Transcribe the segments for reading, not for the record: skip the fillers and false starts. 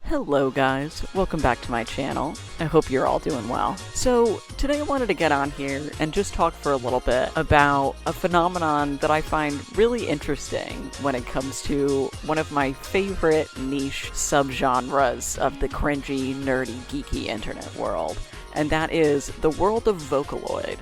Hello guys, welcome back to my channel. I hope you're all doing well. So today I wanted to get on here and just talk for a little bit about a phenomenon that I find really interesting when it comes to one of my favorite niche subgenres of the cringy, nerdy, geeky internet world, and that is the world of Vocaloid.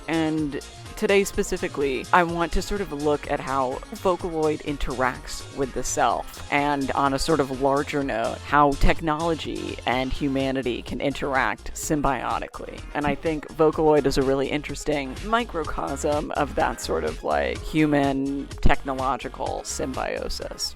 And today specifically, I want to sort of look at how Vocaloid interacts with the self, and on a sort of larger note, how technology and humanity can interact symbiotically. And I think Vocaloid is a really interesting microcosm of that sort of like human technological symbiosis.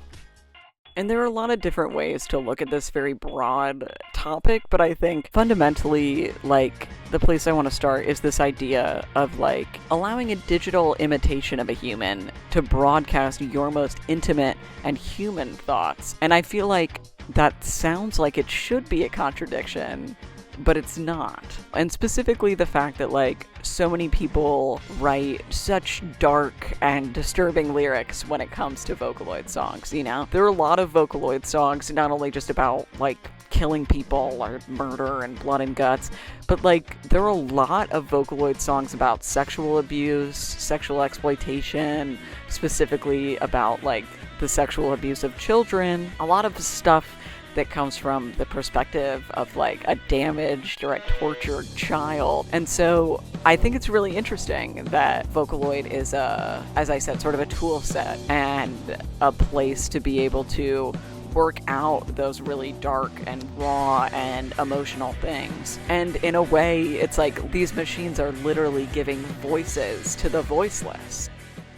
And there are a lot of different ways to look at this very broad topic, but I think fundamentally, like, the place I want to start is this idea of, like, allowing a digital imitation of a human to broadcast your most intimate and human thoughts. And I feel like that sounds like it should be a contradiction, but it's not. And specifically the fact that, like, so many people write such dark and disturbing lyrics when it comes to Vocaloid songs, you know? There are a lot of Vocaloid songs, not only just about, like, killing people or murder and blood and guts, but, like, there are a lot of Vocaloid songs about sexual abuse, sexual exploitation, specifically about, like, the sexual abuse of children. A lot of stuff that comes from the perspective of, like, a damaged or a tortured child. And so I think it's really interesting that Vocaloid is as I said, sort of a tool set and a place to be able to work out those really dark and raw and emotional things. And in a way, it's like these machines are literally giving voices to the voiceless.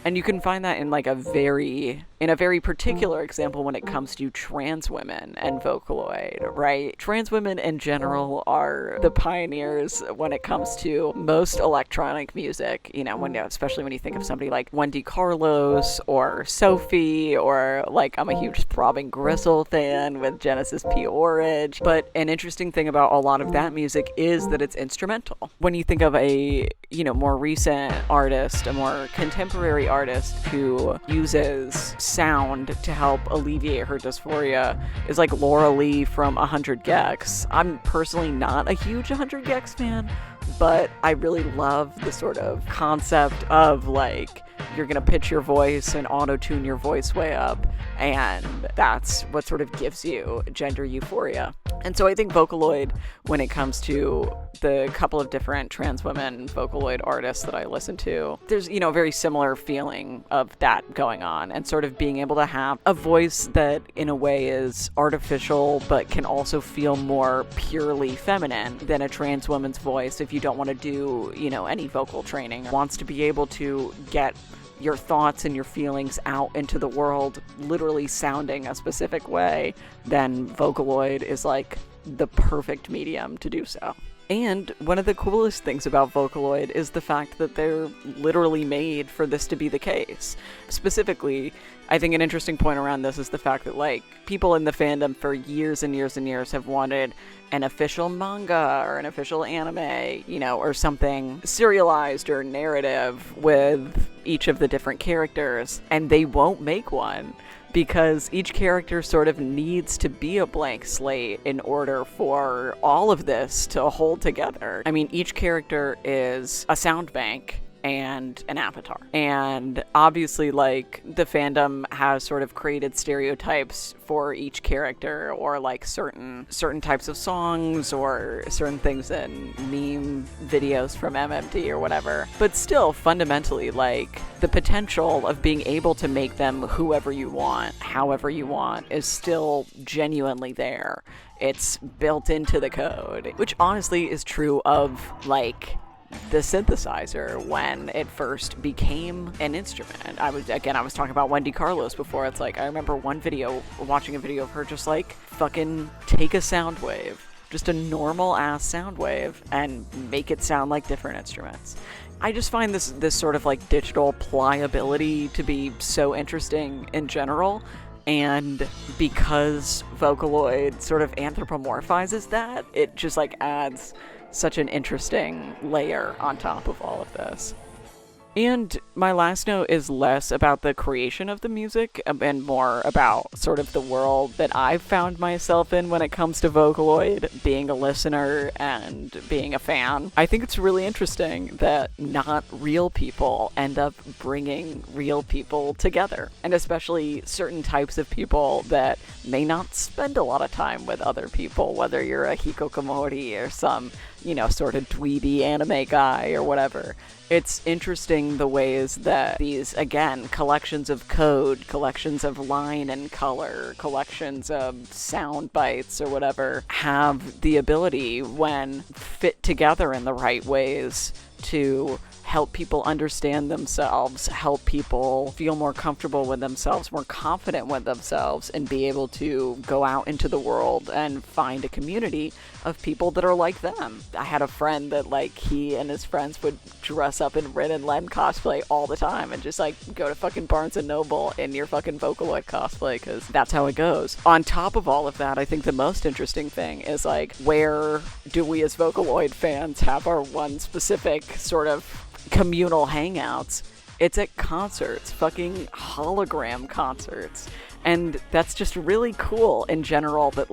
And you can find that in like a very particular example when it comes to trans women and Vocaloid, right? Trans women in general are the pioneers when it comes to most electronic music, you know, especially when you think of somebody like Wendy Carlos or Sophie, or like I'm a huge Throbbing Gristle fan with Genesis P. Orridge. But an interesting thing about a lot of that music is that it's instrumental. When you think of a, you know, more recent artist, a more contemporary artist who uses sound to help alleviate her dysphoria is like Laura Lee from 100 gecs. I'm personally not a huge 100 gecs fan, but I really love the sort of concept of, like, you're gonna pitch your voice and auto-tune your voice way up, and that's what sort of gives you gender euphoria. And so I think Vocaloid, when it comes to the couple of different trans women Vocaloid artists that I listen to, there's, you know, a very similar feeling of that going on, and sort of being able to have a voice that in a way is artificial but can also feel more purely feminine than a trans woman's voice. If you don't want to do, you know, any vocal training, wants to be able to get your thoughts and your feelings out into the world literally sounding a specific way, then Vocaloid is like the perfect medium to do so. And one of the coolest things about Vocaloid is the fact that they're literally made for this to be the case. Specifically, I think an interesting point around this is the fact that, like, people in the fandom for years and years and years have wanted an official manga or an official anime, you know, or something serialized or narrative with each of the different characters, and they won't make one because each character sort of needs to be a blank slate in order for all of this to hold together. I mean, each character is a sound bank and an avatar. And obviously, like, the fandom has sort of created stereotypes for each character, or like certain types of songs or certain things in meme videos from MMD or whatever. But still, fundamentally, like, the potential of being able to make them whoever you want, however you want, is still genuinely there. It's built into the code, which honestly is true of, like, the synthesizer when it first became an instrument. I was talking about Wendy Carlos before. It's like, I remember watching a video of her just like fucking take a sound wave, just a normal ass sound wave, and make it sound like different instruments. I just find this sort of like digital pliability to be so interesting in general. And because Vocaloid sort of anthropomorphizes that, it just like adds such an interesting layer on top of all of this. And my last note is less about the creation of the music and more about sort of the world that I've found myself in when it comes to Vocaloid, being a listener and being a fan. I think it's really interesting that not real people end up bringing real people together, and especially certain types of people that may not spend a lot of time with other people, whether you're a hikikomori or some, sort of dweeby anime guy or whatever. It's interesting the ways that these, again, collections of code, collections of line and color, collections of sound bites or whatever, have the ability, when fit together in the right ways, to help people understand themselves, help people feel more comfortable with themselves, more confident with themselves, and be able to go out into the world and find a community of people that are like them. I had a friend that, he and his friends would dress up in Rin and Len cosplay all the time and just, go to fucking Barnes & Noble in your fucking Vocaloid cosplay, because that's how it goes. On top of all of that, I think the most interesting thing is, where do we as Vocaloid fans have our one specific sort of communal hangouts? It's at concerts, fucking hologram concerts. And that's just really cool in general that,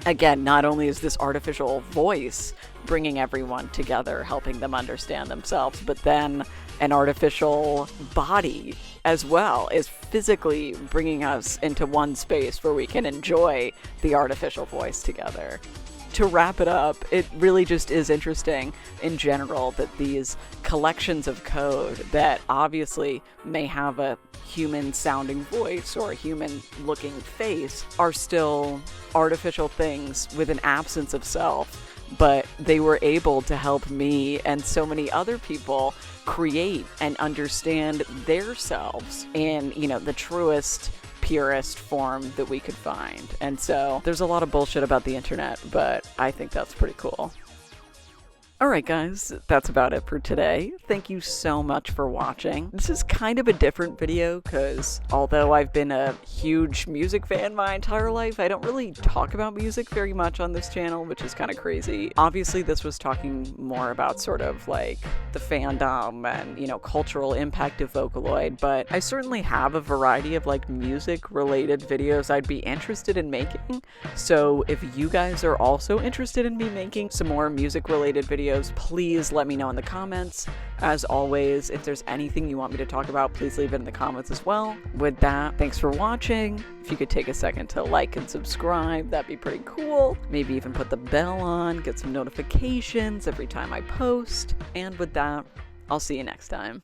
again, not only is this artificial voice bringing everyone together, helping them understand themselves, but then an artificial body as well is physically bringing us into one space where we can enjoy the artificial voice together. To wrap it up, it really just is interesting in general that these collections of code that obviously may have a human-sounding voice or a human-looking face are still artificial things with an absence of self, but they were able to help me and so many other people create and understand their selves in, the truest, purest form that we could find. And so there's a lot of bullshit about the internet, but I think that's pretty cool. Alright guys, that's about it for today. Thank you so much for watching. This is kind of a different video because although I've been a huge music fan my entire life, I don't really talk about music very much on this channel, which is kind of crazy. Obviously this was talking more about sort of the fandom and, cultural impact of Vocaloid, but I certainly have a variety of music related videos I'd be interested in making. So if you guys are also interested in me making some more music related videos, please let me know in the comments. As always, if there's anything you want me to talk about, please leave it in the comments as well. With that, thanks for watching. If you could take a second to like and subscribe, that'd be pretty cool. Maybe even put the bell on, get some notifications every time I post. And with that, I'll see you next time.